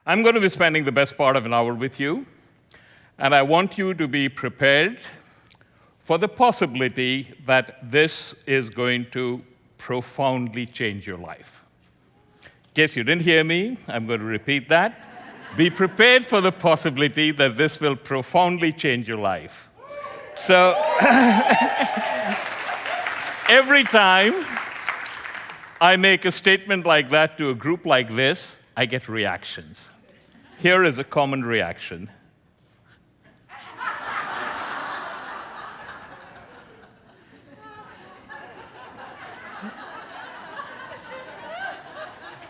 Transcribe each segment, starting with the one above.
I'm going to be spending the best part of an hour with you, and I want you to be prepared for the possibility that this is going to profoundly change your life. In case you didn't hear me, I'm going to repeat that. Be prepared for the possibility that this will profoundly change your life. So, every time I make a statement like that to a group like this, I get reactions. Here is a common reaction.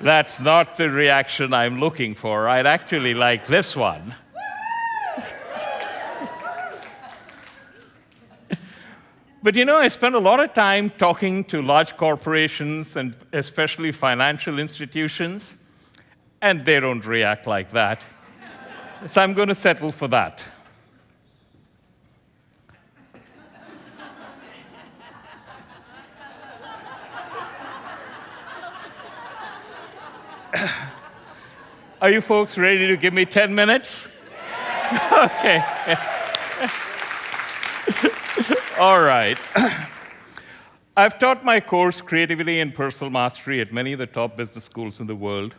That's not the reaction I'm looking for. I'd actually like this one. But I spend a lot of time talking to large corporations and especially financial institutions, and they don't react like that. So I'm going to settle for that. Are you folks ready to give me 10 minutes? Okay. All right. I've taught my course, Creativity and Personal Mastery, at many of the top business schools in the world.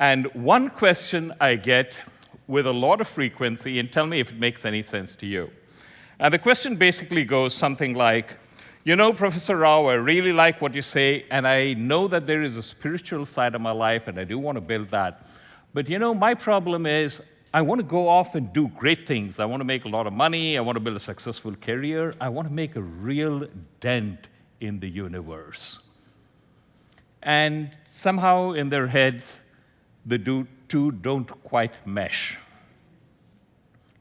And one question I get with a lot of frequency, and tell me if it makes any sense to you. And the question basically goes something like, Professor Rao, I really like what you say, and I know that there is a spiritual side of my life, and I do want to build that. But my problem is I want to go off and do great things. I want to make a lot of money. I want to build a successful career. I want to make a real dent in the universe. And somehow in their heads, the two don't quite mesh.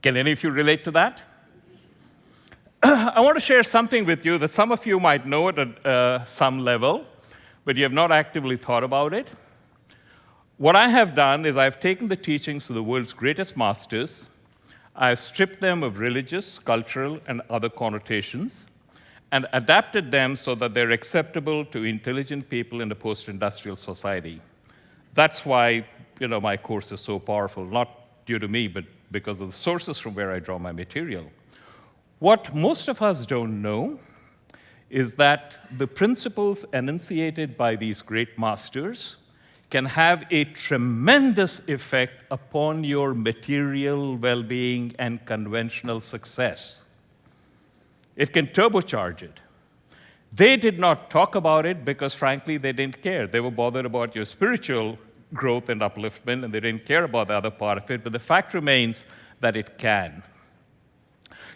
Can any of you relate to that? I want to share something with you that some of you might know at some level, but you have not actively thought about it. What I have done is I've taken the teachings of the world's greatest masters, I've stripped them of religious, cultural, and other connotations, and adapted them so that they're acceptable to intelligent people in a post-industrial society. That's why, my course is so powerful, not due to me, but because of the sources from where I draw my material. What most of us don't know is that the principles enunciated by these great masters can have a tremendous effect upon your material well-being and conventional success. It can turbocharge it. They did not talk about it because, frankly, they didn't care. They were bothered about your spiritual growth and upliftment, and they didn't care about the other part of it, but the fact remains that it can.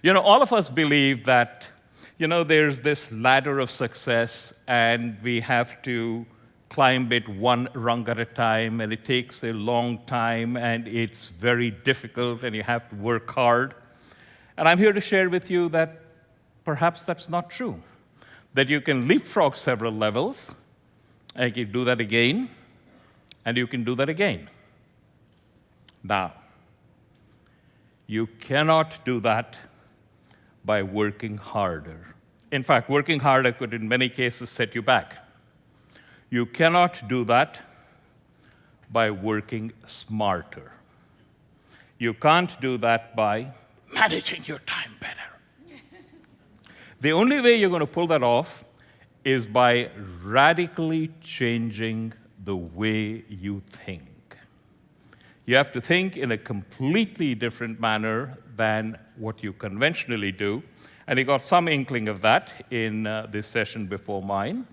All of us believe that, there's this ladder of success, and we have to climb it one rung at a time, and it takes a long time, and it's very difficult, and you have to work hard. And I'm here to share with you that perhaps that's not true, that you can leapfrog several levels, and you can do that again, and you can do that again. Now, you cannot do that by working harder. In fact, working harder could, in many cases, set you back. You cannot do that by working smarter. You can't do that by managing your time better. The only way you're going to pull that off is by radically changing the way you think. You have to think in a completely different manner than what you conventionally do. And you got some inkling of that in this session before mine.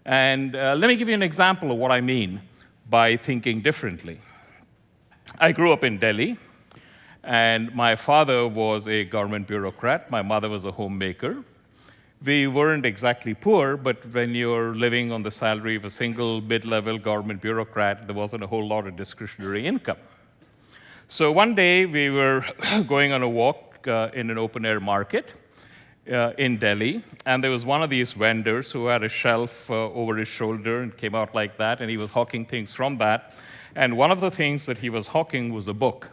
And let me give you an example of what I mean by thinking differently. I grew up in Delhi, and my father was a government bureaucrat. My mother was a homemaker. We weren't exactly poor, but when you're living on the salary of a single mid-level government bureaucrat, there wasn't a whole lot of discretionary income. So one day, we were going on a walk in an open-air market in Delhi, and there was one of these vendors who had a shelf over his shoulder and came out like that, and he was hawking things from that. And one of the things that he was hawking was a book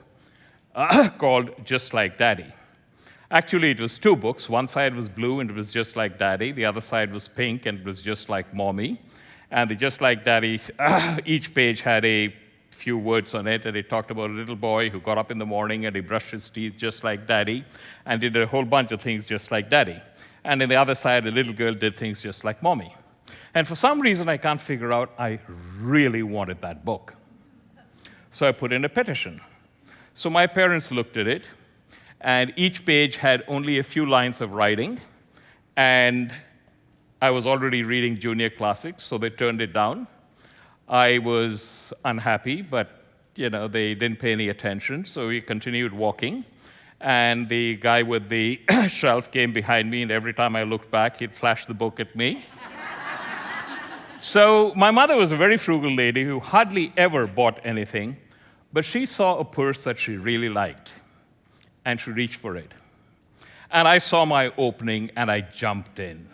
called Just Like Daddy. Actually, it was two books. One side was blue, and it was just like Daddy. The other side was pink, and it was just like Mommy. And the Just Like Daddy, each page had a few words on it, and it talked about a little boy who got up in the morning and he brushed his teeth just like Daddy and did a whole bunch of things just like Daddy. And on the other side, a little girl did things just like Mommy. And for some reason I can't figure out, I really wanted that book. So I put in a petition. So my parents looked at it, and each page had only a few lines of writing, and I was already reading junior classics, so they turned it down. I was unhappy, but they didn't pay any attention, so we continued walking. And the guy with the shelf came behind me, and every time I looked back, he'd flash the book at me. So my mother was a very frugal lady who hardly ever bought anything, but she saw a purse that she really liked, and she reached for it. And I saw my opening, and I jumped in.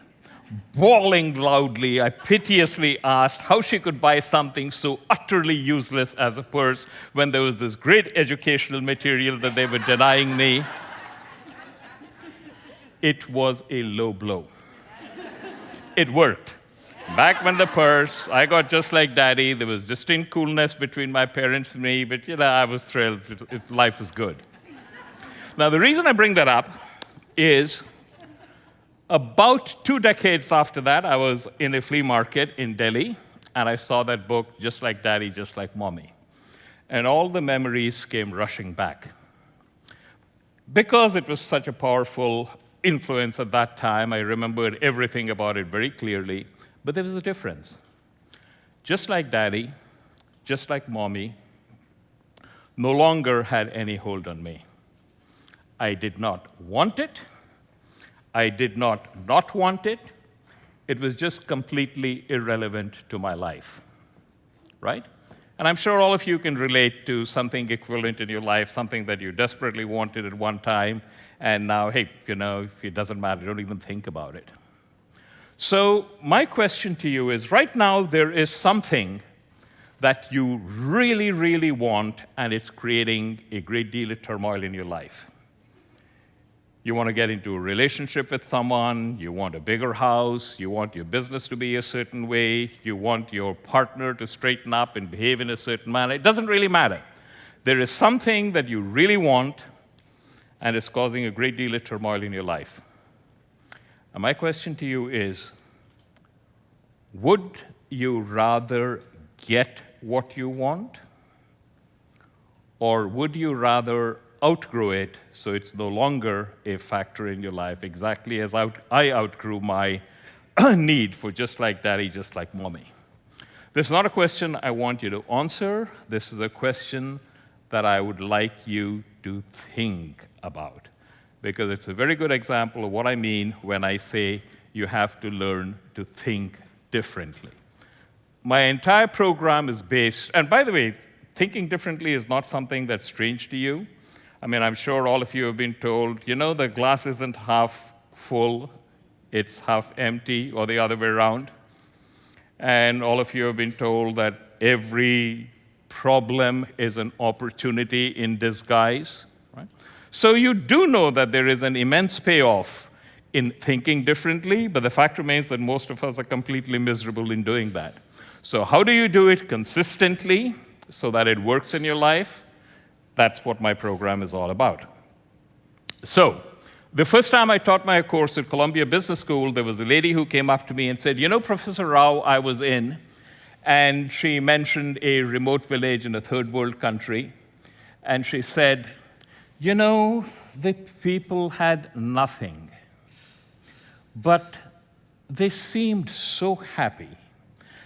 Bawling loudly, I piteously asked how she could buy something so utterly useless as a purse when there was this great educational material that they were denying me. It was a low blow. It worked. Back when the purse, I got just like Daddy. There was distinct coolness between my parents and me, but I was thrilled. Life was good. Now, the reason I bring that up is about 2 decades after that, I was in a flea market in Delhi, and I saw that book, Just Like Daddy, Just Like Mommy. And all the memories came rushing back. Because it was such a powerful influence at that time, I remembered everything about it very clearly. But there was a difference. Just like Daddy, just like Mommy, no longer had any hold on me. I did not want it. I did not want it. It was just completely irrelevant to my life, right? And I'm sure all of you can relate to something equivalent in your life, something that you desperately wanted at one time, and now, hey, it doesn't matter, don't even think about it. So my question to you is, right now there is something that you really, really want, and it's creating a great deal of turmoil in your life. You want to get into a relationship with someone, you want a bigger house, you want your business to be a certain way, you want your partner to straighten up and behave in a certain manner. It doesn't really matter. There is something that you really want, and it's causing a great deal of turmoil in your life. And my question to you is, would you rather get what you want, or would you rather outgrow it so it's no longer a factor in your life, exactly as I outgrew my need for just like Daddy, just like Mommy? This is not a question I want you to answer. This is a question that I would like you to think about, because it's a very good example of what I mean when I say you have to learn to think differently. My entire program is based, and by the way, thinking differently is not something that's strange to you. I mean, I'm sure all of you have been told, the glass isn't half full, it's half empty, or the other way around. And all of you have been told that every problem is an opportunity in disguise, right? So you do know that there is an immense payoff in thinking differently, but the fact remains that most of us are completely miserable in doing that. So how do you do it consistently so that it works in your life? That's what my program is all about. So the first time I taught my course at Columbia Business School, there was a lady who came up to me and said, Professor Rao, I was in, and she mentioned a remote village in a third world country, and she said, the people had nothing, but they seemed so happy.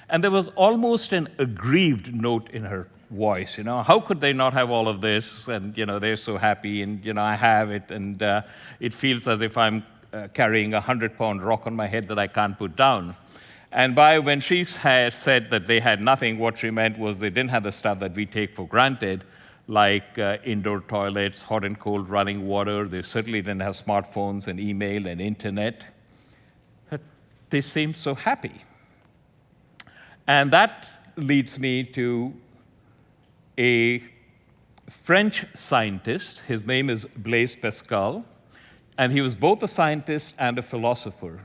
And there was almost an aggrieved note in her voice, how could they not have all of this? And, they're so happy, and, I have it, and it feels as if I'm carrying a 100-pound rock on my head that I can't put down. And when she had said that they had nothing, what she meant was they didn't have the stuff that we take for granted, like indoor toilets, hot and cold running water. They certainly didn't have smartphones and email and internet. But they seemed so happy. And that leads me to a French scientist. His name is Blaise Pascal, and he was both a scientist and a philosopher.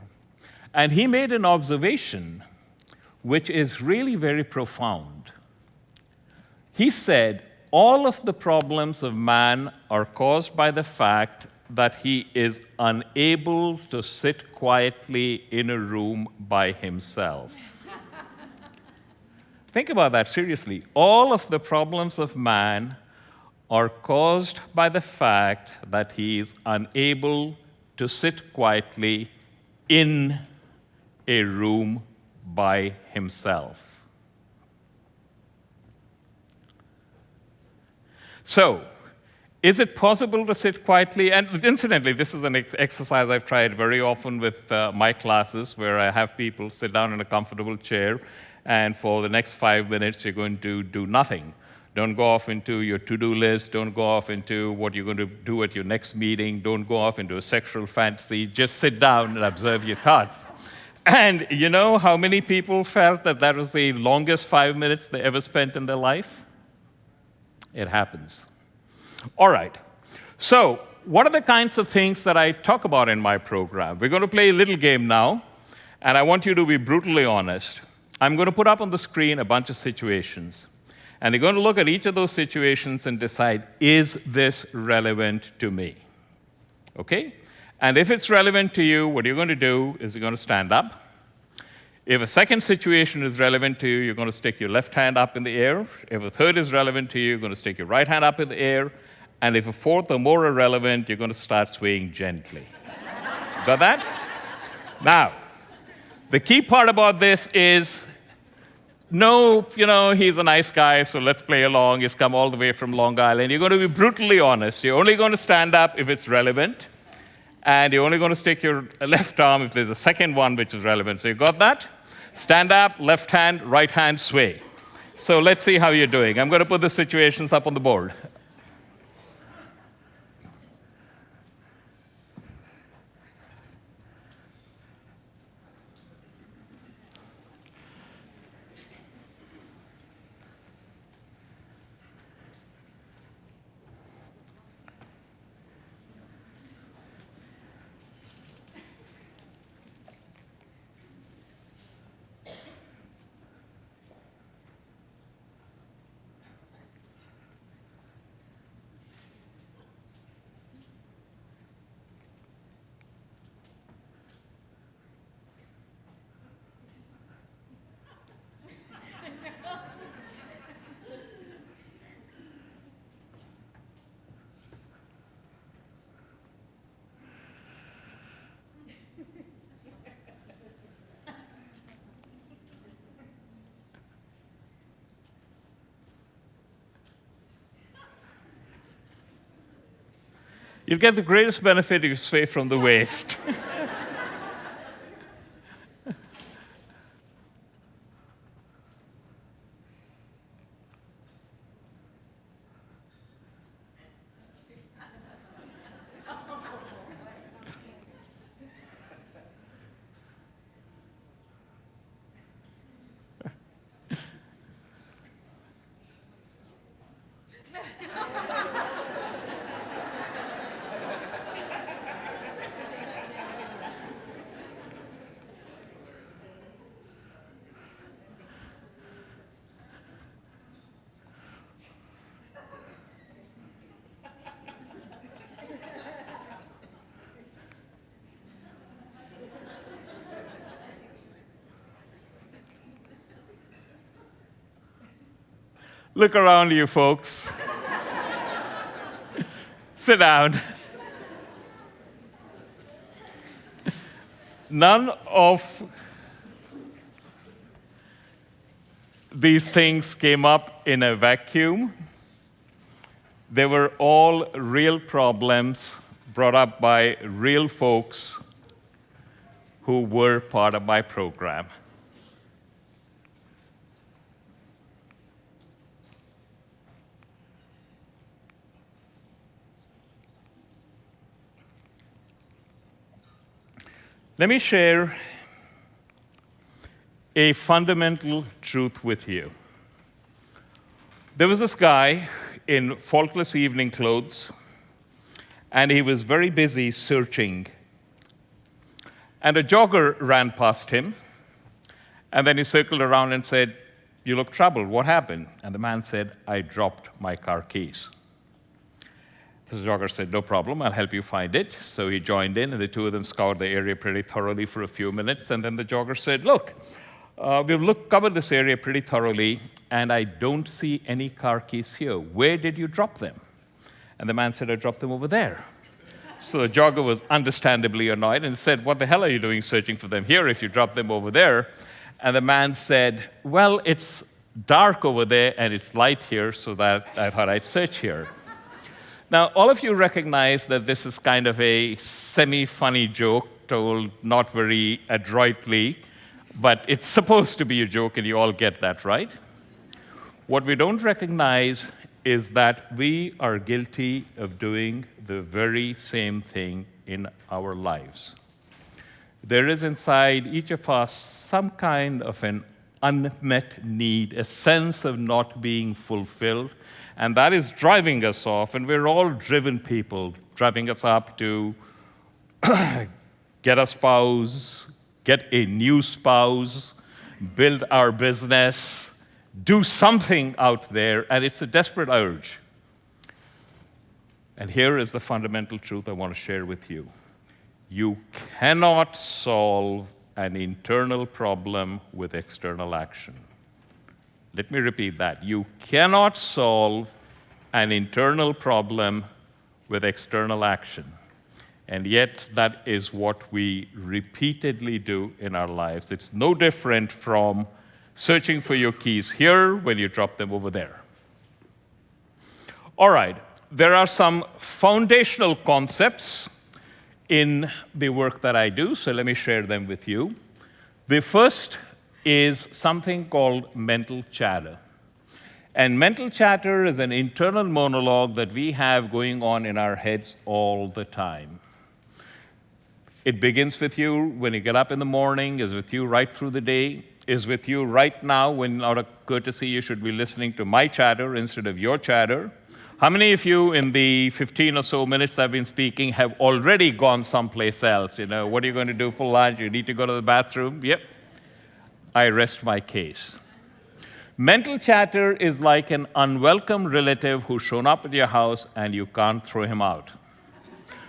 And he made an observation which is really very profound. He said, all of the problems of man are caused by the fact that he is unable to sit quietly in a room by himself. Think about that seriously. All of the problems of man are caused by the fact that he is unable to sit quietly in a room by himself. So, is it possible to sit quietly? And incidentally, this is an exercise I've tried very often with my classes, where I have people sit down in a comfortable chair, and for the next 5 minutes, you're going to do nothing. Don't go off into your to-do list. Don't go off into what you're going to do at your next meeting. Don't go off into a sexual fantasy. Just sit down and observe your thoughts. And you know how many people felt that that was the longest 5 minutes they ever spent in their life? It happens. All right. So, what are the kinds of things that I talk about in my program? We're going to play a little game now, and I want you to be brutally honest. I'm going to put up on the screen a bunch of situations. And you're going to look at each of those situations and decide, is this relevant to me? Okay? And if it's relevant to you, what you're going to do is you're going to stand up. If a second situation is relevant to you, you're going to stick your left hand up in the air. If a third is relevant to you, you're going to stick your right hand up in the air. And if a fourth or more are relevant, you're going to start swaying gently. Got that? Now, the key part about this is, no, he's a nice guy, so let's play along. He's come all the way from Long Island. You're going to be brutally honest. You're only going to stand up if it's relevant, and you're only going to stick your left arm if there's a second one which is relevant. So you got that? Stand up, left hand, right hand, sway. So let's see how you're doing. I'm going to put the situations up on the board. You'll get the greatest benefit if you sway from the waist. Look around you, folks. Sit down. None of these things came up in a vacuum. They were all real problems brought up by real folks who were part of my program. Let me share a fundamental truth with you. There was this guy in faultless evening clothes, and he was very busy searching. And a jogger ran past him, and then he circled around and said, you look troubled. What happened? And the man said, I dropped my car keys. The jogger said, no problem, I'll help you find it. So he joined in, and the two of them scoured the area pretty thoroughly for a few minutes. And then the jogger said, look, we've covered this area pretty thoroughly, and I don't see any car keys here. Where did you drop them? And the man said, I dropped them over there. So the jogger was understandably annoyed and said, what the hell are you doing searching for them here if you dropped them over there? And the man said, well, it's dark over there and it's light here, so that I thought I'd search here. Now, all of you recognize that this is kind of a semi-funny joke told not very adroitly, but it's supposed to be a joke, and you all get that, right? What we don't recognize is that we are guilty of doing the very same thing in our lives. There is inside each of us some kind of an unmet need, a sense of not being fulfilled, and that is driving us off, and we're all driven people, driving us up to get a spouse, get a new spouse, build our business, do something out there, and it's a desperate urge. And here is the fundamental truth I want to share with you. You cannot solve an internal problem with external action. Let me repeat that. You cannot solve an internal problem with external action. And yet, that is what we repeatedly do in our lives. It's no different from searching for your keys here when you drop them over there. All right, there are some foundational concepts in the work that I do, so let me share them with you. The first is something called mental chatter. And mental chatter is an internal monologue that we have going on in our heads all the time. It begins with you when you get up in the morning, is with you right through the day, is with you right now when, out of courtesy, you should be listening to my chatter instead of your chatter. How many of you in the 15 or so minutes I've been speaking have already gone someplace else? You know, what are you going to do for lunch? You need to go to the bathroom? Yep. I rest my case. Mental chatter is like an unwelcome relative who's shown up at your house and you can't throw him out.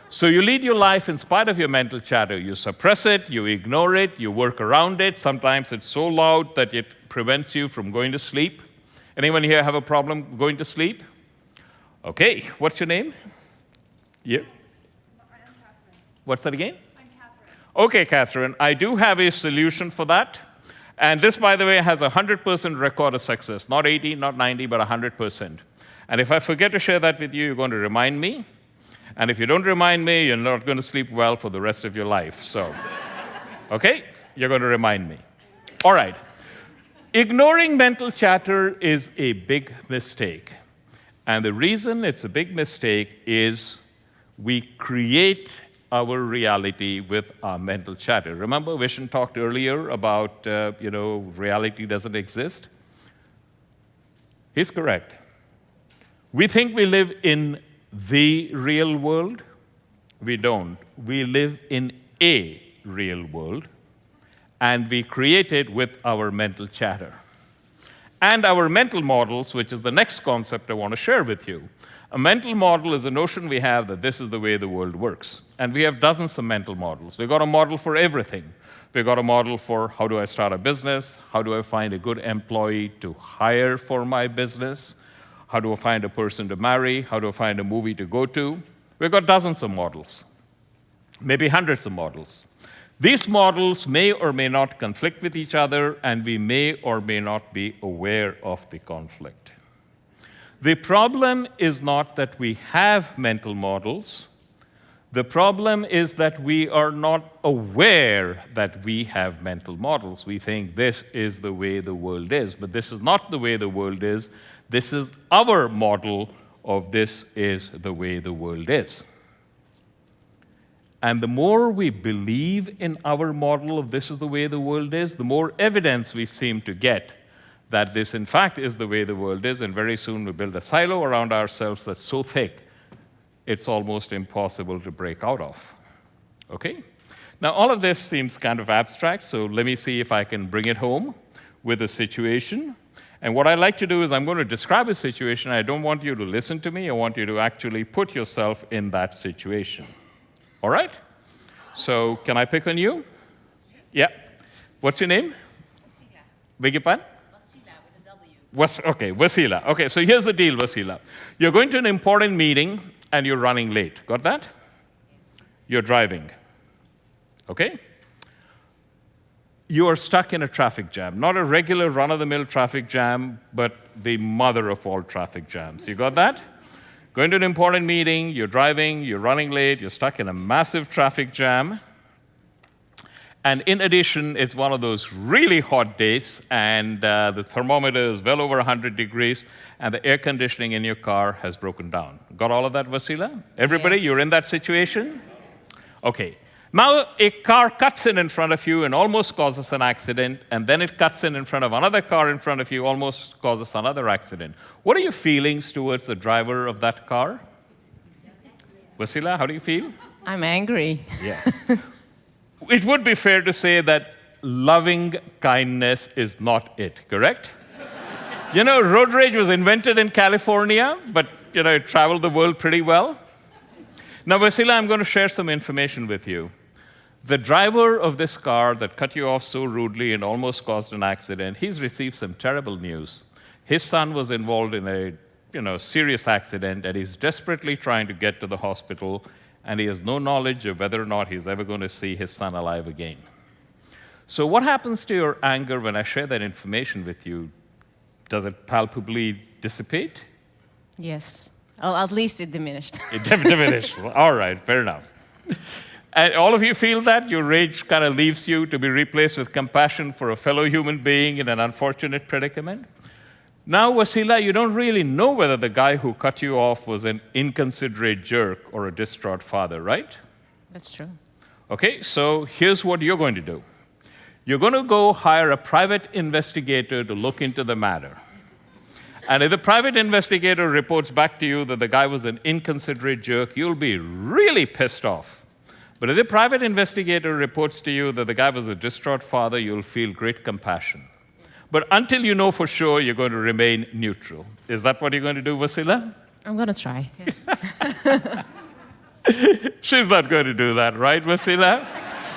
So you lead your life in spite of your mental chatter. You suppress it, you ignore it, you work around it. Sometimes it's so loud that it prevents you from going to sleep. Anyone here have a problem going to sleep? Okay, what's your name? Yeah. I'm Catherine. What's that again? I'm Catherine. Okay, Catherine, I do have a solution for that. And this, by the way, has a 100% record of success. Not 80, not 90, but 100%. And if I forget to share that with you, you're going to remind me. And if you don't remind me, you're not going to sleep well for the rest of your life. So, okay? You're going to remind me. All right. Ignoring mental chatter is a big mistake. And the reason it's a big mistake is we create our reality with our mental chatter. Remember, Vishen talked earlier about, reality doesn't exist? He's correct. We think we live in the real world. We don't. We live in a real world, and we create it with our mental chatter. And our mental models, which is the next concept I want to share with you. A mental model is a notion we have that this is the way the world works. And we have dozens of mental models. We've got a model for everything. We've got a model for how do I start a business? How do I find a good employee to hire for my business? How do I find a person to marry? How do I find a movie to go to? We've got dozens of models, maybe hundreds of models. These models may or may not conflict with each other, and we may or may not be aware of the conflict. The problem is not that we have mental models. The problem is that we are not aware that we have mental models. We think this is the way the world is, but this is not the way the world is. This is our model of this is the way the world is. And the more we believe in our model of this is the way the world is, the more evidence we seem to get that this, in fact, is the way the world is, and very soon we build a silo around ourselves that's so thick, it's almost impossible to break out of. Okay? Now, all of this seems kind of abstract, so let me see if I can bring it home with a situation. And what I like to do is I'm going to describe a situation. I don't want you to listen to me. I want you to actually put yourself in that situation. All right? So can I pick on you? Yeah. What's your name? Vasila. Beg your pardon? Vasila with a W. Okay, Vasila. Okay, so here's the deal, Vasila. You're going to an important meeting and you're running late. Got that? You're driving. Okay? You are stuck in a traffic jam. Not a regular run-of-the-mill traffic jam, but the mother of all traffic jams. You got that? Going to an important meeting, you're driving, you're running late, you're stuck in a massive traffic jam. And in addition, it's one of those really hot days, and the thermometer is well over 100 degrees, and the air conditioning in your car has broken down. Got all of that, Vasila? Everybody, Yes. you're in that situation? Okay. Now a car cuts in front of you and almost causes an accident, and then it cuts in front of another car in front of you, almost causes another accident. What are your feelings towards the driver of that car? Vasila, how do you feel? I'm angry. Yeah. It would be fair to say that loving kindness is not it, correct? You know, road rage was invented in California, but it traveled the world pretty well. Now, Vasila, I'm going to share some information with you. The driver of this car that cut you off so rudely and almost caused an accident, he's received some terrible news. His son was involved in a serious accident, and he's desperately trying to get to the hospital, and he has no knowledge of whether or not he's ever going to see his son alive again. So what happens to your anger when I share that information with you? Does it palpably dissipate? Yes. Well, at least it diminished. It diminished. All right, fair enough. And all of you feel that? Your rage kind of leaves you to be replaced with compassion for a fellow human being in an unfortunate predicament? Now, Vasila, you don't really know whether the guy who cut you off was an inconsiderate jerk or a distraught father, right? That's true. Okay, so here's what you're going to do. You're going to go hire a private investigator to look into the matter. And if the private investigator reports back to you that the guy was an inconsiderate jerk, you'll be really pissed off. But if the private investigator reports to you that the guy was a distraught father, you'll feel great compassion. But until you know for sure, you're going to remain neutral. Is that what you're going to do, Vasila? I'm going to try. Yeah. She's not going to do that, right, Vasila?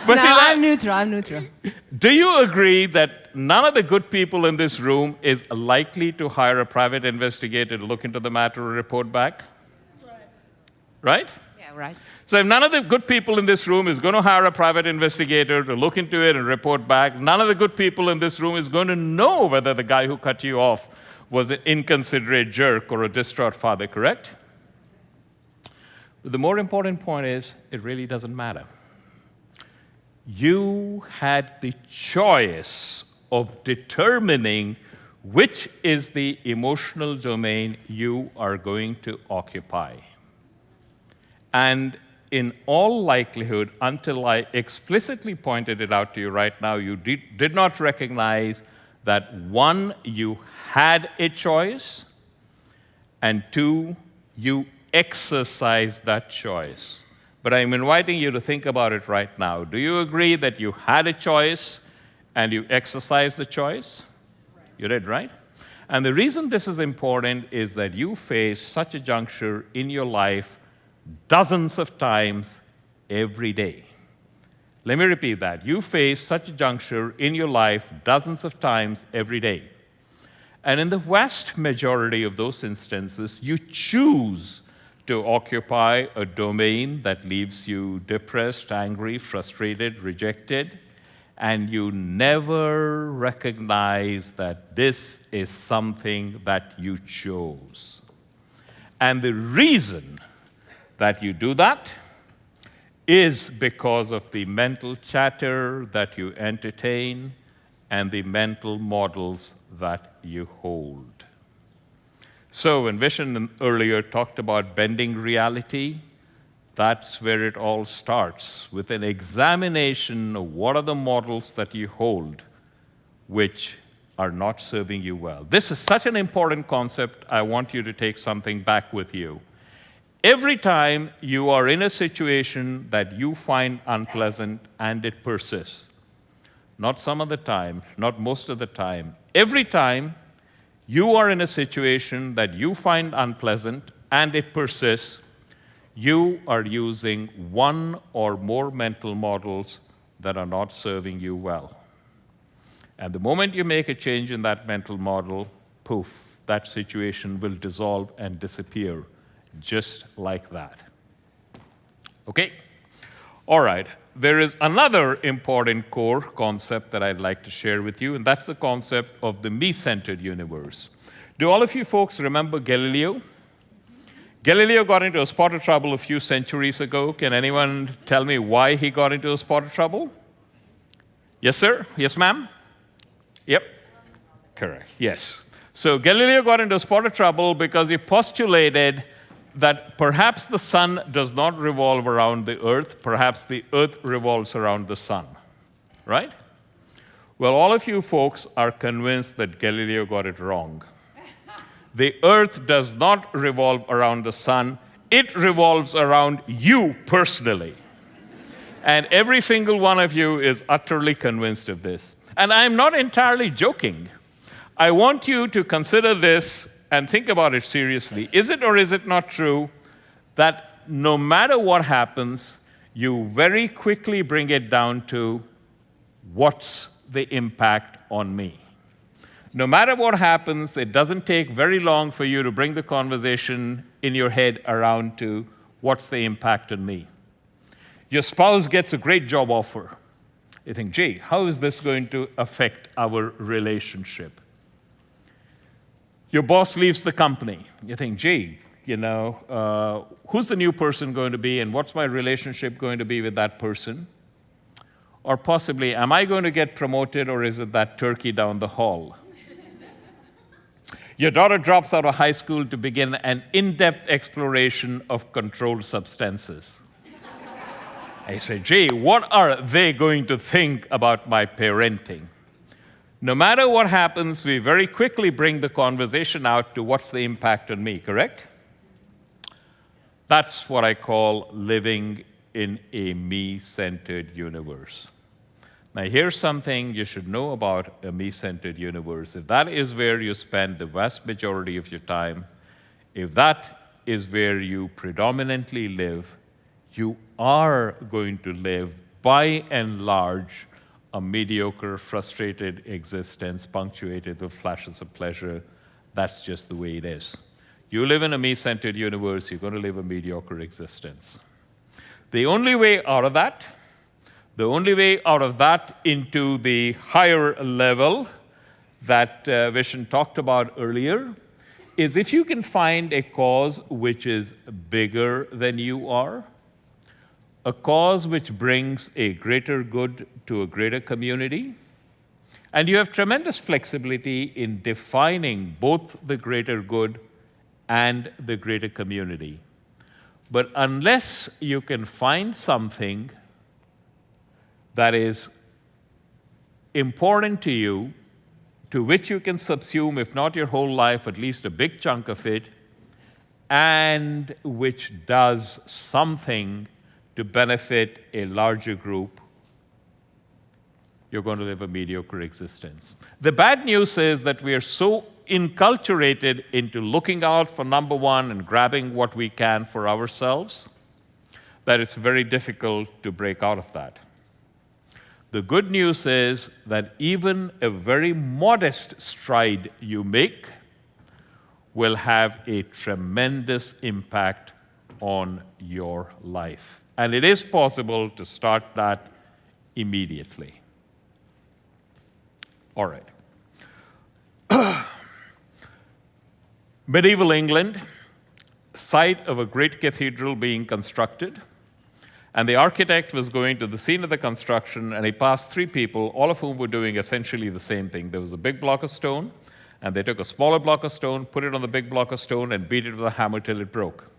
No, I'm neutral. Do you agree that none of the good people in this room is likely to hire a private investigator to look into the matter and report back? Right? Yeah, right. So if none of the good people in this room is going to hire a private investigator to look into it and report back, none of the good people in this room is going to know whether the guy who cut you off was an inconsiderate jerk or a distraught father, correct? But the more important point is, it really doesn't matter. You had the choice of determining which is the emotional domain you are going to occupy. And in all likelihood, until I explicitly pointed it out to you right now, you did not recognize that, one, you had a choice, and two, you exercised that choice. But I'm inviting you to think about it right now. Do you agree that you had a choice and you exercised the choice? Right. You did, right? And the reason this is important is that you face such a juncture in your life dozens of times every day. Let me repeat that. You face such a juncture in your life dozens of times every day. And in the vast majority of those instances, you choose to occupy a domain that leaves you depressed, angry, frustrated, rejected, and you never recognize that this is something that you chose. And the reason that you do that is because of the mental chatter that you entertain and the mental models that you hold. So when Vishen earlier talked about bending reality, that's where it all starts, with an examination of what are the models that you hold which are not serving you well. This is such an important concept, I want you to take something back with you. Every time you are in a situation that you find unpleasant and it persists, not some of the time, not most of the time, every time you are in a situation that you find unpleasant and it persists, you are using one or more mental models that are not serving you well. And the moment you make a change in that mental model, poof, that situation will dissolve and disappear just like that. Okay? All right. There is another important core concept that I'd like to share with you, and that's the concept of the me-centered universe. Do all of you folks remember Galileo? Galileo got into a spot of trouble a few centuries ago. Can anyone tell me why he got into a spot of trouble? Yes, sir? Yes, ma'am? Yep. Correct. Yes. So Galileo got into a spot of trouble because he postulated that perhaps the sun does not revolve around the earth, perhaps the earth revolves around the sun. Right? Well, all of you folks are convinced that Galileo got it wrong. The earth does not revolve around the sun, it revolves around you personally. And every single one of you is utterly convinced of this. And I'm not entirely joking. I want you to consider this and think about it seriously. Is it or is it not true that no matter what happens, you very quickly bring it down to what's the impact on me? No matter what happens, it doesn't take very long for you to bring the conversation in your head around to what's the impact on me. Your spouse gets a great job offer. You think, gee, how is this going to affect our relationship? Your boss leaves the company. You think, gee, who's the new person going to be and what's my relationship going to be with that person? Or possibly, am I going to get promoted or is it that turkey down the hall? Your daughter drops out of high school to begin an in-depth exploration of controlled substances. I say, gee, what are they going to think about my parenting? No matter what happens, we very quickly bring the conversation out to what's the impact on me, correct? That's what I call living in a me-centered universe. Now, here's something you should know about a me-centered universe. If that is where you spend the vast majority of your time, if that is where you predominantly live, you are going to live, by and large, a mediocre, frustrated existence punctuated with flashes of pleasure. That's just the way it is. You live in a me-centered universe, you're going to live a mediocre existence. The only way out of that into the higher level that Vishen talked about earlier is if you can find a cause which is bigger than you are, a cause which brings a greater good to a greater community, and you have tremendous flexibility in defining both the greater good and the greater community. But unless you can find something that is important to you, to which you can subsume, if not your whole life, at least a big chunk of it, and which does something to benefit a larger group, you're going to live a mediocre existence. The bad news is that we are so inculturated into looking out for number one and grabbing what we can for ourselves that it's very difficult to break out of that. The good news is that even a very modest stride you make will have a tremendous impact on your life. And it is possible to start that immediately. All right. Medieval England, site of a great cathedral being constructed, and the architect was going to the scene of the construction, and he passed three people, all of whom were doing essentially the same thing. There was a big block of stone, and they took a smaller block of stone, put it on the big block of stone, and beat it with a hammer till it broke.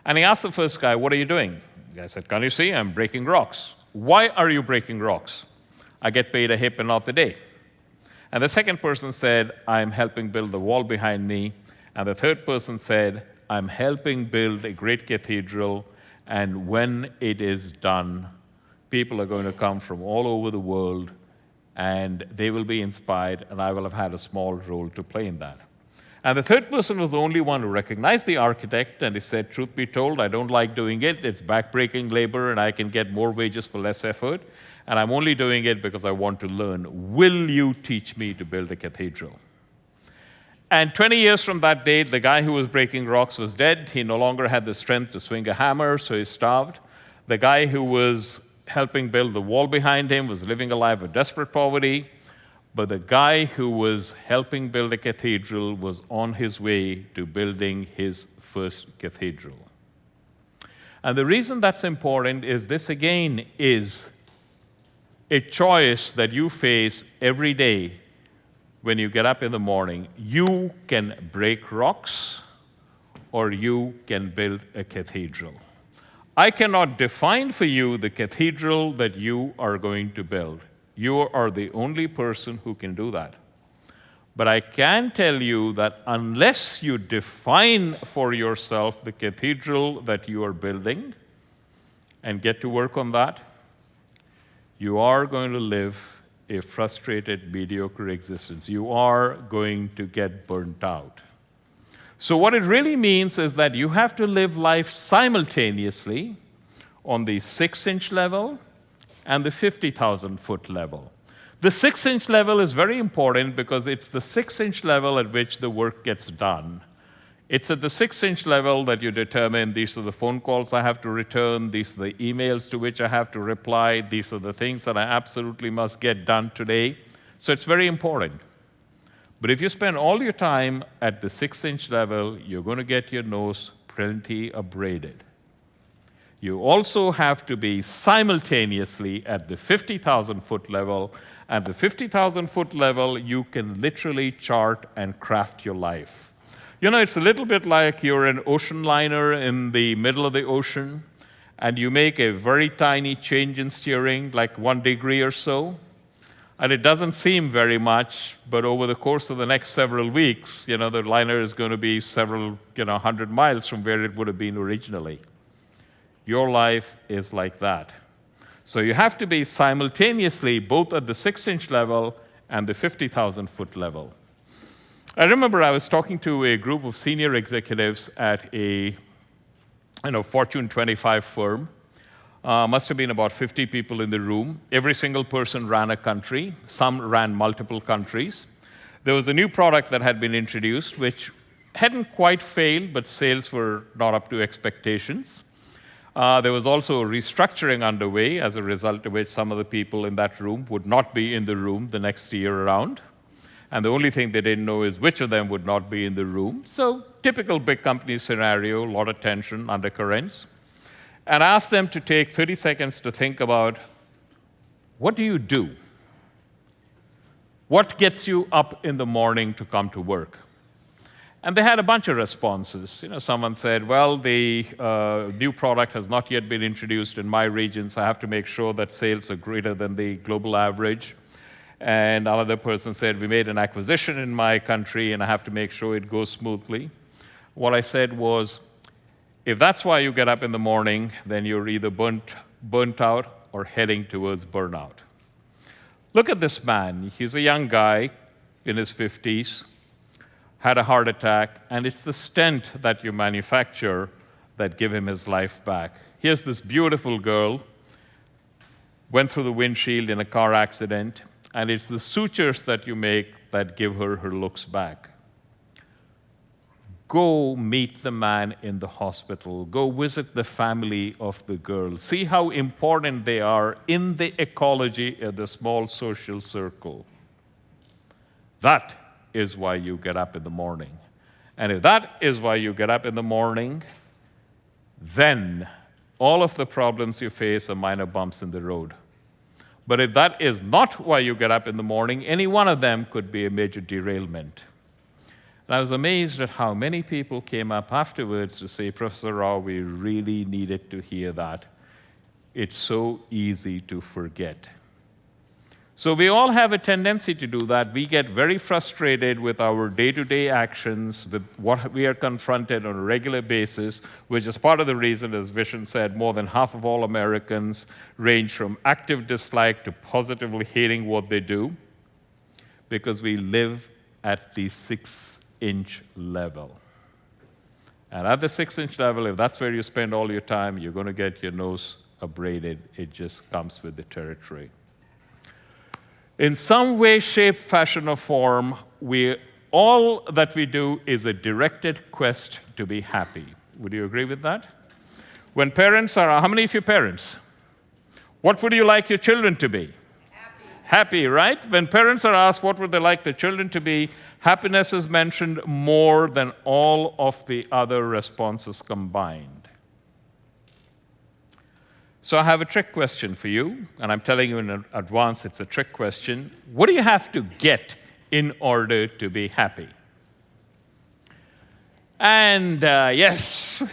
And he asked the first guy, "What are you doing?" The guy said, "Can't you see? I'm breaking rocks." "Why are you breaking rocks?" "I get paid a hip and not the day." And the second person said, "I'm helping build the wall behind me." And the third person said, "I'm helping build a great cathedral, and when it is done, people are going to come from all over the world, and they will be inspired, and I will have had a small role to play in that. And the third person was the only one who recognized the architect, and he said, truth be told, I don't like doing it. It's backbreaking labor, and I can get more wages for less effort, and I'm only doing it because I want to learn. Will you teach me to build a cathedral? And 20 years from that date, the guy who was breaking rocks was dead. He no longer had the strength to swing a hammer, so he starved. The guy who was helping build the wall behind him was living a life of desperate poverty. But the guy who was helping build a cathedral was on his way to building his first cathedral. And the reason that's important is this, again, is a choice that you face every day when you get up in the morning. You can break rocks, or you can build a cathedral. I cannot define for you the cathedral that you are going to build. You are the only person who can do that. But I can tell you that unless you define for yourself the cathedral that you are building and get to work on that, you are going to live a frustrated, mediocre existence. You are going to get burnt out. So what it really means is that you have to live life simultaneously on the 6-inch level and the 50,000-foot level. The 6-inch level is very important because it's the 6-inch level at which the work gets done. It's at the 6-inch level that you determine these are the phone calls I have to return, these are the emails to which I have to reply, these are the things that I absolutely must get done today. So it's very important. But if you spend all your time at the 6-inch level, you're going to get your nose plenty abraded. You also have to be simultaneously at the 50,000-foot level. At the 50,000-foot level, you can literally chart and craft your life. You know, it's a little bit like you're an ocean liner in the middle of the ocean, and you make a very tiny change in steering, like 1 degree or so. And it doesn't seem very much, but over the course of the next several weeks, the liner is going to be several, 100 miles from where it would have been originally. Your life is like that. So you have to be simultaneously both at the 6-inch level and the 50,000-foot level. I remember I was talking to a group of senior executives at a Fortune 25 firm. Must have been about 50 people in the room. Every single person ran a country. Some ran multiple countries. There was a new product that had been introduced, which hadn't quite failed, but sales were not up to expectations. There was also a restructuring underway, as a result of which some of the people in that room would not be in the room the next year around. And the only thing they didn't know is which of them would not be in the room. So typical big company scenario, a lot of tension, undercurrents. And I asked them to take 30 seconds to think about, what do you do? What gets you up in the morning to come to work? And they had a bunch of responses. Someone said, well, the new product has not yet been introduced in my region, so I have to make sure that sales are greater than the global average. And another person said, we made an acquisition in my country, and I have to make sure it goes smoothly. What I said was, if that's why you get up in the morning, then you're either burnt out or heading towards burnout. Look at this man. He's a young guy in his 50s. Had a heart attack, and it's the stent that you manufacture that give him his life back. Here's this beautiful girl, went through the windshield in a car accident, and it's the sutures that you make that give her her looks back. Go meet the man in the hospital. Go visit the family of the girl. See how important they are in the ecology of the small social circle. That is why you get up in the morning. And if that is why you get up in the morning, then all of the problems you face are minor bumps in the road. But if that is not why you get up in the morning, any one of them could be a major derailment. And I was amazed at how many people came up afterwards to say, Professor Rao, we really needed to hear that. It's so easy to forget. So we all have a tendency to do that. We get very frustrated with our day-to-day actions, with what we are confronted on a regular basis, which is part of the reason, as Vishen said, more than half of all Americans range from active dislike to positively hating what they do, because we live at the 6-inch level. And at the 6-inch level, if that's where you spend all your time, you're going to get your nose abraded. It just comes with the territory. In some way, shape, fashion, or form, all that we do is a directed quest to be happy. Would you agree with that? When parents are, how many of you parents? What would you like your children to be? Happy. Happy, right? When parents are asked what would they like their children to be, happiness is mentioned more than all of the other responses combined. So I have a trick question for you, and I'm telling you in advance it's a trick question. What do you have to get in order to be happy? And yes.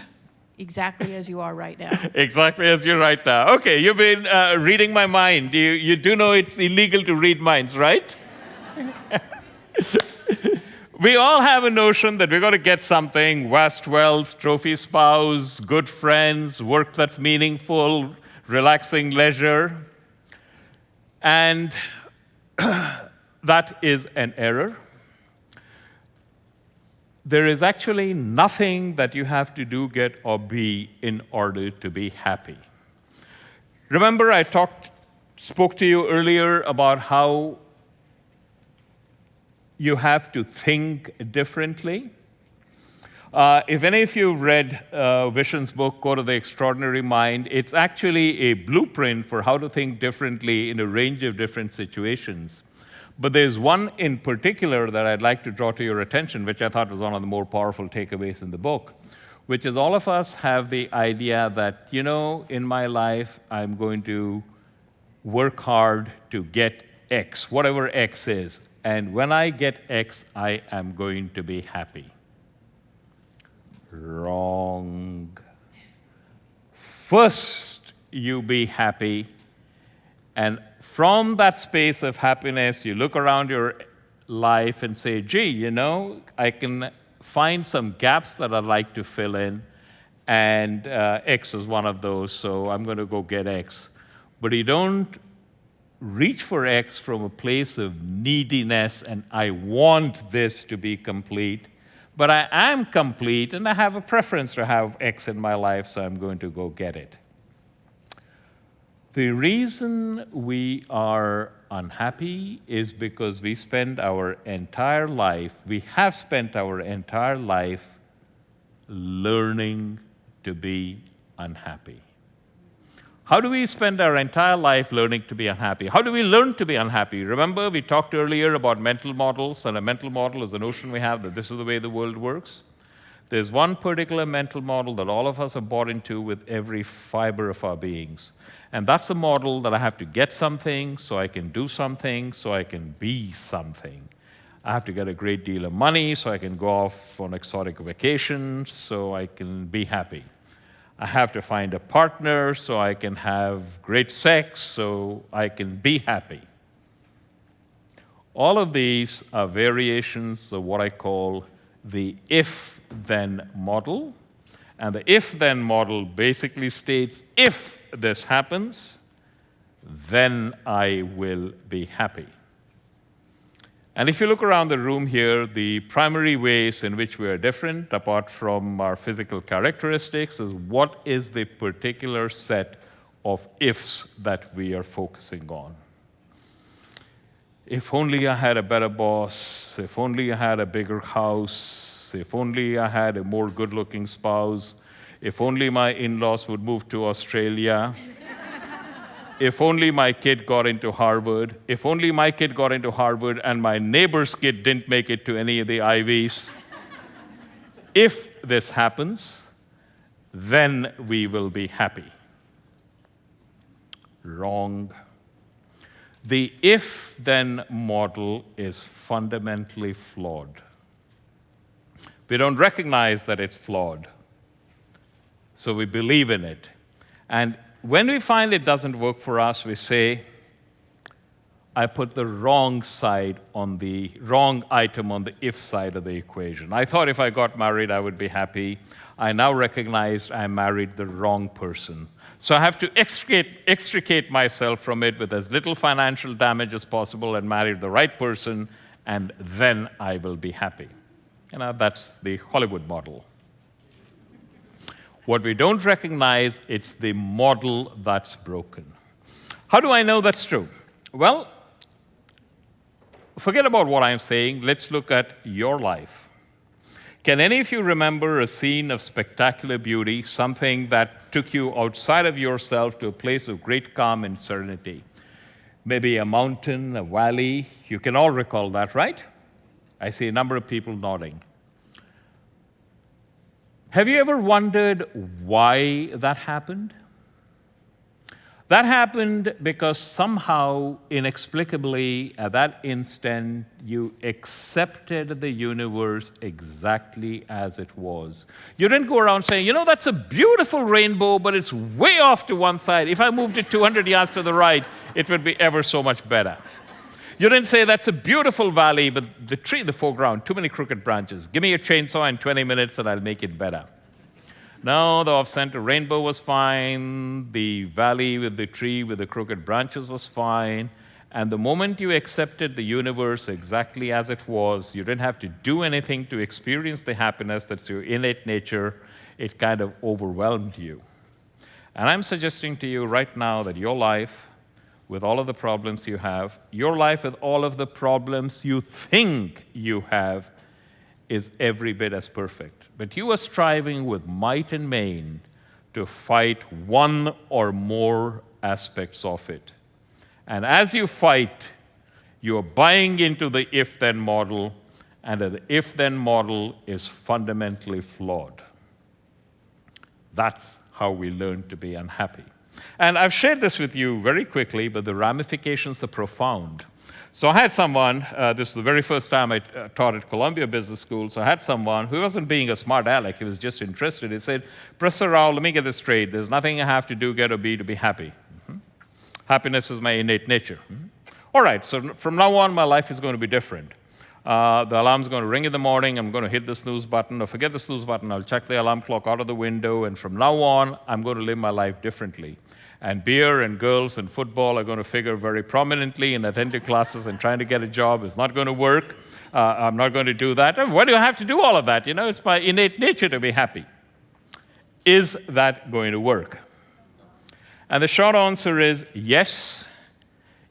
Exactly as you are right now. Exactly as you're right now. Okay, you've been reading my mind. You do know it's illegal to read minds, right? We all have a notion that we're going to get something: vast wealth, trophy spouse, good friends, work that's meaningful, relaxing leisure. And that is an error. There is actually nothing that you have to do, get, or be in order to be happy. Remember, I spoke to you earlier about how you have to think differently. If any of you read Vishen's book, Go to the Extraordinary Mind, it's actually a blueprint for how to think differently in a range of different situations. But there's one in particular that I'd like to draw to your attention, which I thought was one of the more powerful takeaways in the book, which is all of us have the idea that, in my life, I'm going to work hard to get X, whatever X is. And when I get X, I am going to be happy. Wrong. First, you be happy, and from that space of happiness, you look around your life and say, gee, I can find some gaps that I'd like to fill in, and X is one of those, so I'm going to go get X. But you don't reach for X from a place of neediness and I want this to be complete, but I am complete and I have a preference to have X in my life, so I'm going to go get it. The reason we are unhappy is because we have spent our entire life learning to be unhappy. How do we spend our entire life learning to be unhappy? How do we learn to be unhappy? Remember, we talked earlier about mental models, and a mental model is a notion we have that this is the way the world works. There's one particular mental model that all of us are bought into with every fiber of our beings. And that's the model that I have to get something so I can do something, so I can be something. I have to get a great deal of money so I can go off on exotic vacations, so I can be happy. I have to find a partner so I can have great sex, so I can be happy. All of these are variations of what I call the if-then model. And the if-then model basically states, if this happens, then I will be happy. And if you look around the room here, the primary ways in which we are different, apart from our physical characteristics, is what is the particular set of ifs that we are focusing on. If only I had a better boss, if only I had a bigger house, if only I had a more good-looking spouse, if only my in-laws would move to Australia, if only my kid got into Harvard, if only my kid got into Harvard and my neighbor's kid didn't make it to any of the Ivies. If this happens, then we will be happy. Wrong. The if-then model is fundamentally flawed. We don't recognize that it's flawed, so we believe in it. And when we find it doesn't work for us, we say, I put the wrong wrong item on the if side of the equation. I thought if I got married, I would be happy. I now recognize I married the wrong person. So I have to extricate myself from it with as little financial damage as possible and marry the right person, and then I will be happy. That's the Hollywood model. What we don't recognize, it's the model that's broken. How do I know that's true? Well, forget about what I'm saying. Let's look at your life. Can any of you remember a scene of spectacular beauty, something that took you outside of yourself to a place of great calm and serenity? Maybe a mountain, a valley. You can all recall that, right? I see a number of people nodding. Have you ever wondered why that happened? That happened because somehow, inexplicably, at that instant, you accepted the universe exactly as it was. You didn't go around saying, that's a beautiful rainbow, but it's way off to one side. If I moved it 200 yards to the right, it would be ever so much better. You didn't say, that's a beautiful valley, but the tree in the foreground, too many crooked branches. Give me a chainsaw in 20 minutes and I'll make it better. No, the off-center rainbow was fine. The valley with the tree with the crooked branches was fine. And the moment you accepted the universe exactly as it was, you didn't have to do anything to experience the happiness that's your innate nature. It kind of overwhelmed you. And I'm suggesting to you right now that your life, with all of the problems you have, your life with all of the problems you think you have, is every bit as perfect. But you are striving with might and main to fight one or more aspects of it. And as you fight, you are buying into the if-then model, and the if-then model is fundamentally flawed. That's how we learn to be unhappy. And I've shared this with you very quickly, but the ramifications are profound. So I had someone, this was the very first time I taught at Columbia Business School, so I had someone who wasn't being a smart aleck, he was just interested. He said, Professor Rao, let me get this straight. There's nothing I have to do, get or be to be happy. Happiness is my innate nature. All right, so from now on, my life is going to be different. The alarm's going to ring in the morning, I'm going to hit the snooze button, or forget the snooze button, I'll check the alarm clock out of the window, and from now on, I'm going to live my life differently. And beer and girls and football are going to figure very prominently in attending classes, and trying to get a job is not going to work. I'm not going to do that. And why do I have to do all of that? It's my innate nature to be happy. Is that going to work? And the short answer is yes.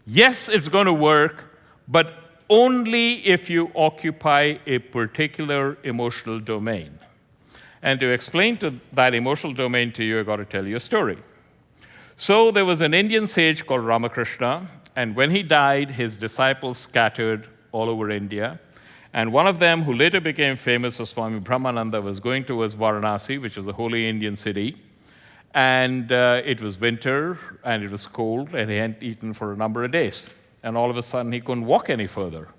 Yes, it's going to work, but only if you occupy a particular emotional domain. And to explain that emotional domain to you, I've got to tell you a story. So there was an Indian sage called Ramakrishna, and when he died, his disciples scattered all over India. And one of them, who later became famous as Swami Brahmananda, was going towards Varanasi, which was a holy Indian city. And it was winter, and it was cold, and he hadn't eaten for a number of days. And all of a sudden, he couldn't walk any further.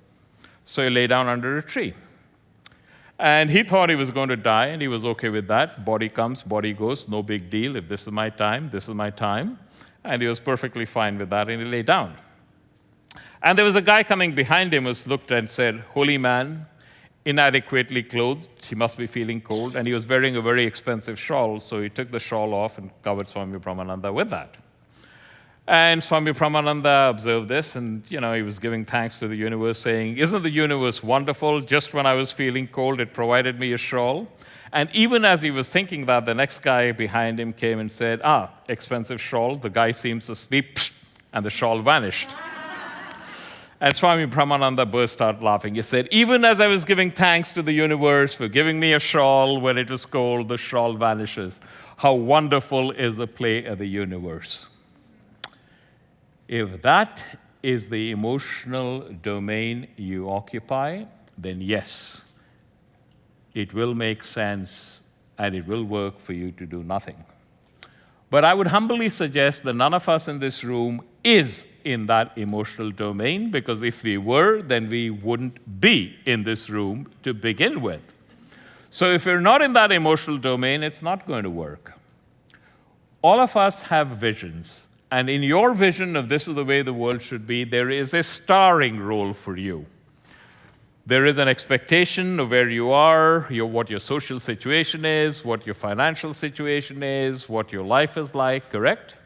So he lay down under a tree. And he thought he was going to die, and he was okay with that. Body comes, body goes, no big deal. If this is my time, this is my time. And he was perfectly fine with that, and he lay down. And there was a guy coming behind him who looked and said, holy man, inadequately clothed, he must be feeling cold. And he was wearing a very expensive shawl, so he took the shawl off and covered Swami Brahmananda with that. And Swami Brahmananda observed this, and he was giving thanks to the universe, saying, isn't the universe wonderful? Just when I was feeling cold, it provided me a shawl. And even as he was thinking that, the next guy behind him came and said, expensive shawl. The guy seems asleep, and the shawl vanished. And Swami Brahmananda burst out laughing. He said, even as I was giving thanks to the universe for giving me a shawl when it was cold, the shawl vanishes. How wonderful is the play of the universe. If that is the emotional domain you occupy, then yes, it will make sense and it will work for you to do nothing. But I would humbly suggest that none of us in this room is in that emotional domain, because if we were, then we wouldn't be in this room to begin with. So if you're not in that emotional domain, it's not going to work. All of us have visions. And in your vision of this is the way the world should be, there is a starring role for you. There is an expectation of where you are, what your social situation is, what your financial situation is, what your life is like, correct?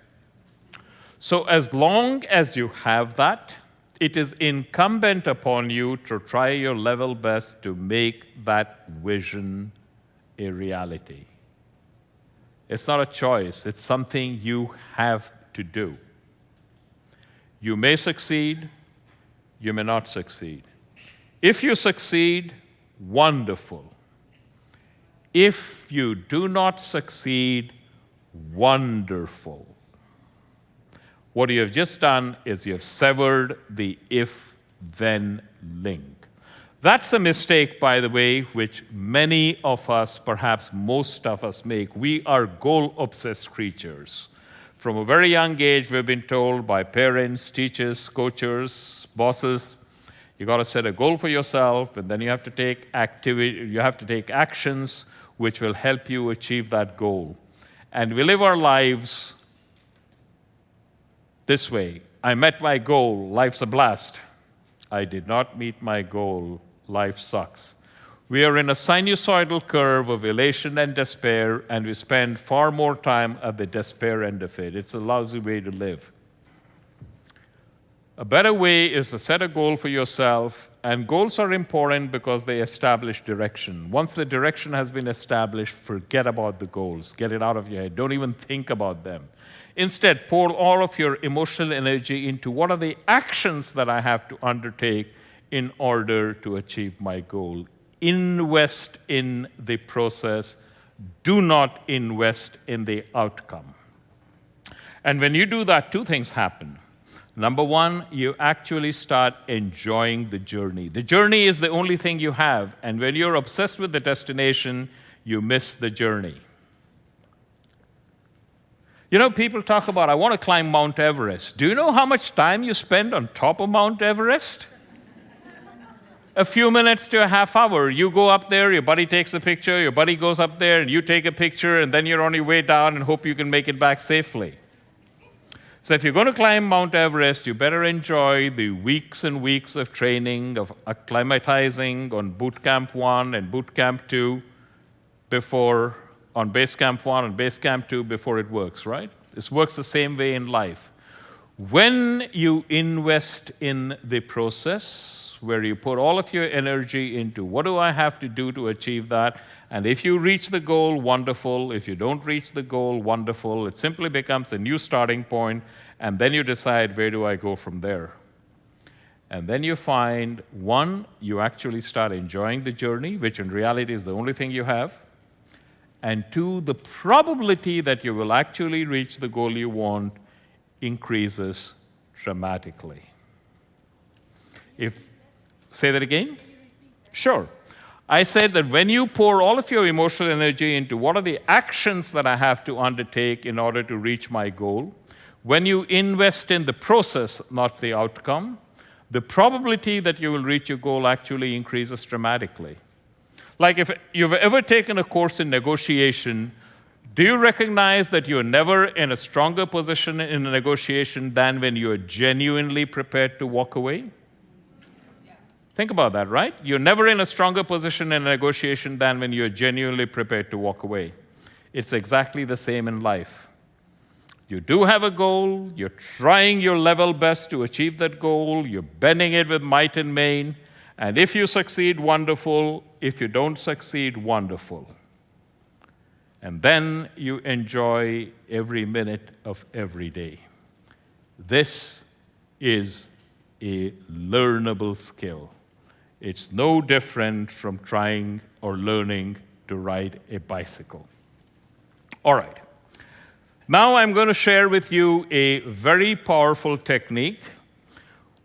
So as long as you have that, it is incumbent upon you to try your level best to make that vision a reality. It's not a choice, it's something you have to do. You may succeed, you may not succeed. If you succeed, wonderful. If you do not succeed, wonderful. What you have just done is you have severed the if-then link. That's a mistake, by the way, which many of us, perhaps most of us make. We are goal-obsessed creatures. From a very young age, we've been told by parents, teachers, coaches, bosses, you got to set a goal for yourself, and then you have to take actions which will help you achieve that goal. And we live our lives this way. I met my goal, life's a blast. I did not meet my goal, life sucks. We are in a sinusoidal curve of elation and despair, and we spend far more time at the despair end of it. It's a lousy way to live. A better way is to set a goal for yourself, and goals are important because they establish direction. Once the direction has been established, forget about the goals. Get it out of your head. Don't even think about them. Instead, pour all of your emotional energy into what are the actions that I have to undertake in order to achieve my goal. Invest in the process. Do not invest in the outcome. And when you do that, two things happen. Number one, you actually start enjoying the journey. The journey is the only thing you have, and when you're obsessed with the destination, you miss the journey. You know, people talk about, I want to climb Mount Everest. Do you know how much time you spend on top of Mount Everest? A few minutes to a half hour. You go up there, your buddy takes a picture, your buddy goes up there, and you take a picture, and then you're on your way down and hope you can make it back safely. So if you're going to climb Mount Everest, you better enjoy the weeks and weeks of training, of acclimatizing on Boot Camp 1 and Boot Camp 2 on Base Camp 1 and Base Camp 2 before it works, right? This works the same way in life. When you invest in the process, where you put all of your energy into what do I have to do to achieve that, and if you reach the goal, wonderful. If you don't reach the goal, wonderful. It simply becomes a new starting point, and then you decide, where do I go from there? And then you find, one, you actually start enjoying the journey, which in reality is the only thing you have. And two, the probability that you will actually reach the goal you want increases dramatically. Say that again? Sure. I said that when you pour all of your emotional energy into what are the actions that I have to undertake in order to reach my goal, when you invest in the process, not the outcome, the probability that you will reach your goal actually increases dramatically. Like if you've ever taken a course in negotiation, do you recognize that you're never in a stronger position in a negotiation than when you're genuinely prepared to walk away? Think about that, right? You're never in a stronger position in a negotiation than when you're genuinely prepared to walk away. It's exactly the same in life. You do have a goal, you're trying your level best to achieve that goal, you're bending it with might and main, and if you succeed, wonderful. If you don't succeed, wonderful. And then you enjoy every minute of every day. This is a learnable skill. It's no different from trying or learning to ride a bicycle. All right. Now I'm going to share with you a very powerful technique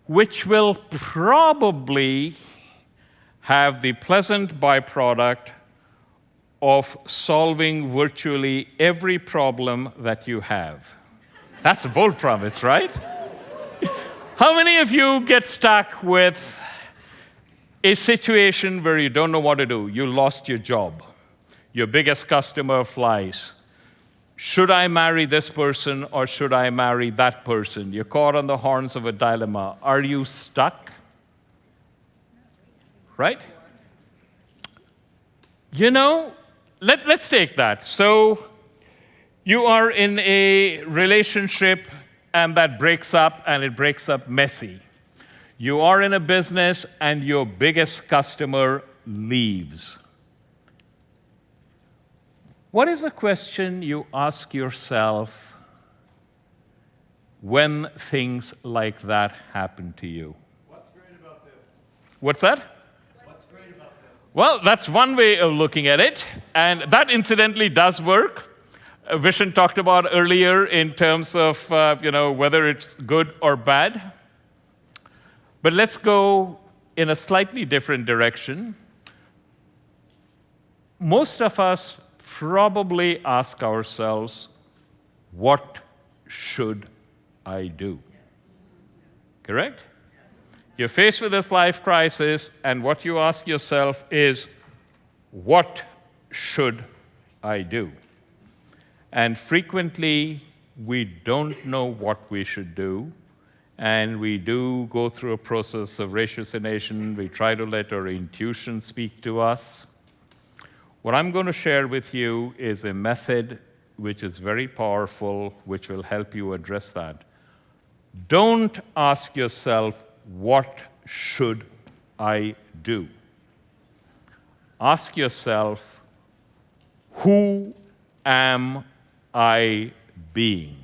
which will probably have the pleasant byproduct of solving virtually every problem that you have. That's a bold promise, right? How many of you get stuck with a situation where you don't know what to do? You lost your job. Your biggest customer flies. Should I marry this person or should I marry that person? You're caught on the horns of a dilemma. Are you stuck? Right? You know, let's take that. So you are in a relationship and that breaks up, and it breaks up messy. You are in a business and your biggest customer leaves. What is the question you ask yourself when things like that happen to you? What's great about this? What's that? What's great about this? Well, that's one way of looking at it, and that incidentally does work. Vishen talked about earlier in terms of whether it's good or bad. But let's go in a slightly different direction. Most of us probably ask ourselves, what should I do? Correct? You're faced with this life crisis, and what you ask yourself is, what should I do? And frequently, we don't know what we should do, and we do go through a process of ratiocination. We try to let our intuition speak to us. What I'm going to share with you is a method which is very powerful, which will help you address that. Don't ask yourself, what should I do? Ask yourself, who am I being?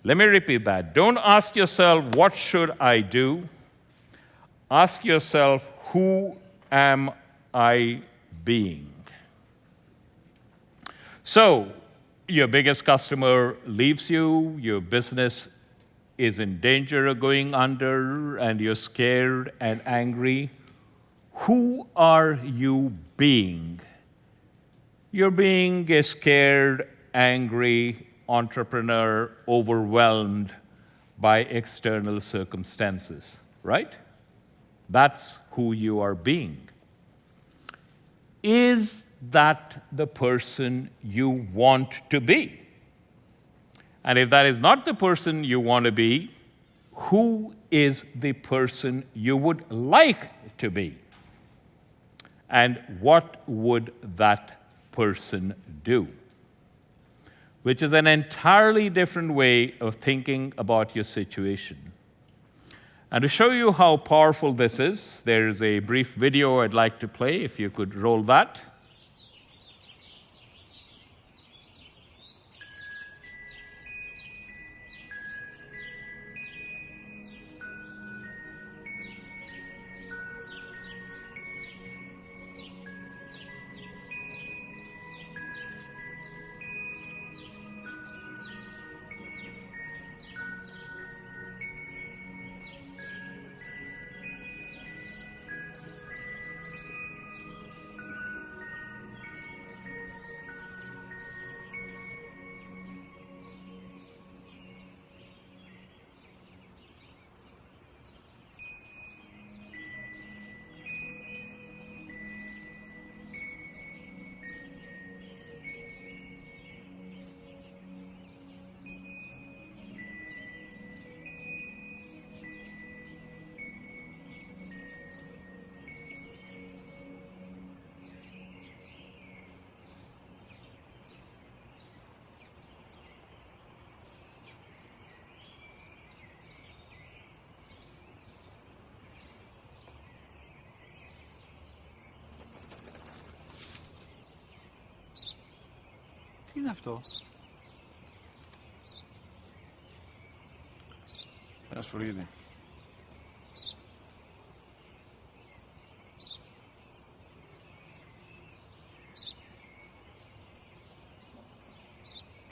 Let me repeat that. Don't ask yourself, what should I do? Ask yourself, who am I being? So, your biggest customer leaves you, your business is in danger of going under, and you're scared and angry. Who are you being? You're being a scared, angry entrepreneur overwhelmed by external circumstances, right? That's who you are being. Is that the person you want to be? And if that is not the person you want to be, who is the person you would like to be? And what would that person do? Which is an entirely different way of thinking about your situation. And to show you how powerful this is, there's a brief video I'd like to play, if you could roll that. Τι είναι αυτό? Ένα σφουργίτι.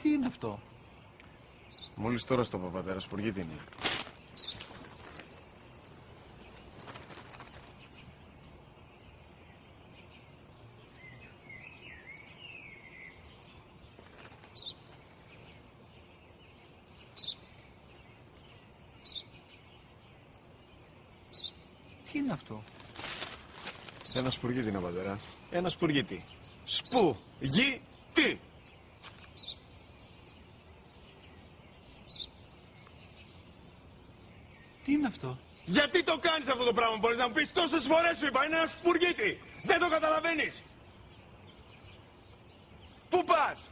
Τι είναι αυτό? Μόλις τώρα στο πατέρα, σφουργίτι είναι. Τι είναι αυτό? Ένα σπουργίτι είναι, πατέρα. Ένα σπουργίτι. Σπου! Γη! Τι! Τι είναι αυτό? Γιατί το κάνεις αυτό το πράγμα, μπορείς να μου πεις? Τόσες φορές σου είπα, είναι ένα σπουργίτη! Δεν το καταλαβαίνεις! Πού πας?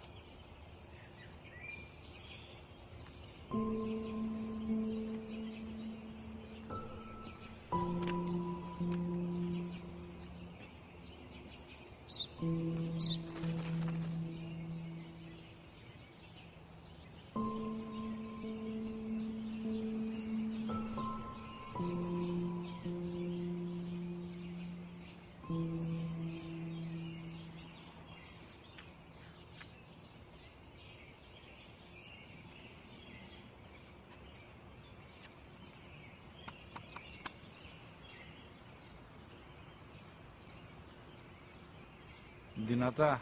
Δυνατά.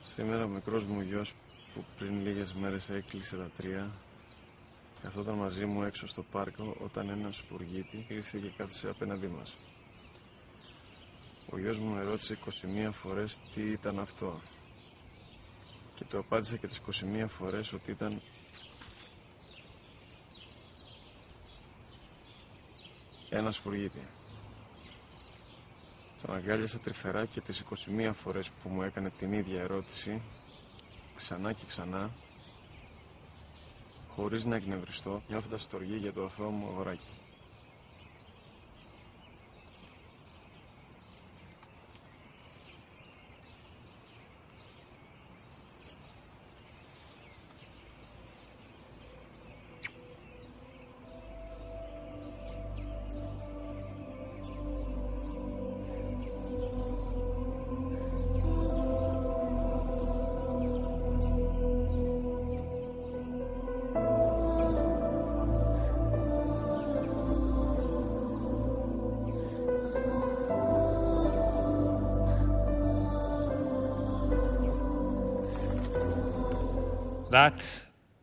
Σήμερα ο μικρός μου γιος που πριν λίγες μέρες έκλεισε τα 3 καθόταν μαζί μου έξω στο πάρκο όταν ένας σπουργίτη ήρθε και κάθισε απέναντί μας. Ο γιος μου με ρώτησε 21 φορές τι ήταν αυτό και του απάντησα και τις 21 φορές ότι ήταν ένα σπουργίτη. Τον αγκάλιασα τρυφερά και τις 21 φορές που μου έκανε την ίδια ερώτηση, ξανά και ξανά, χωρίς να εκνευριστώ, νιώθοντας στοργή για το αθώο μου αγοράκι. That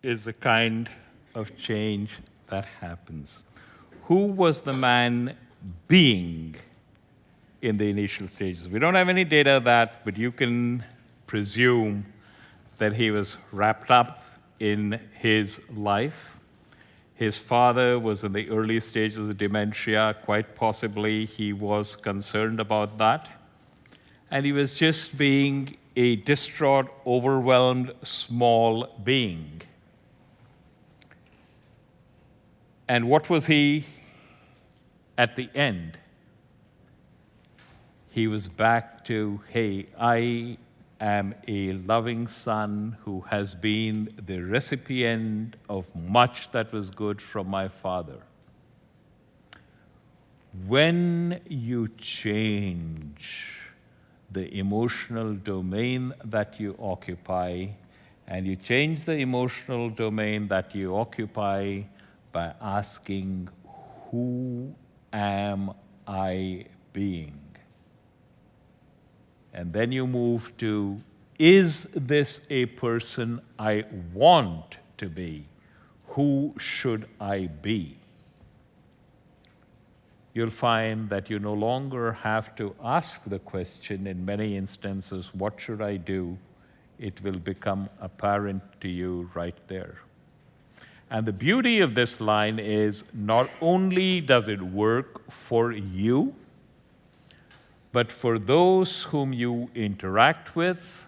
is the kind of change that happens. Who was the man being in the initial stages? We don't have any data of that, but you can presume that he was wrapped up in his life. His father was in the early stages of dementia. Quite possibly he was concerned about that. And he was just being a distraught, overwhelmed, small being. And what was he at the end? He was back to, hey, I am a loving son who has been the recipient of much that was good from my father. When you change the emotional domain that you occupy, and you change the emotional domain that you occupy by asking, who am I being? And then you move to, is this a person I want to be? Who should I be? You'll find that you no longer have to ask the question in many instances, what should I do? It will become apparent to you right there. And the beauty of this line is not only does it work for you, but for those whom you interact with,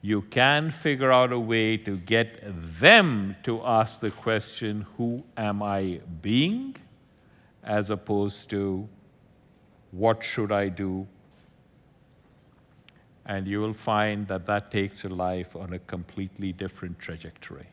you can figure out a way to get them to ask the question, who am I being? As opposed to, what should I do? And you will find that that takes your life on a completely different trajectory.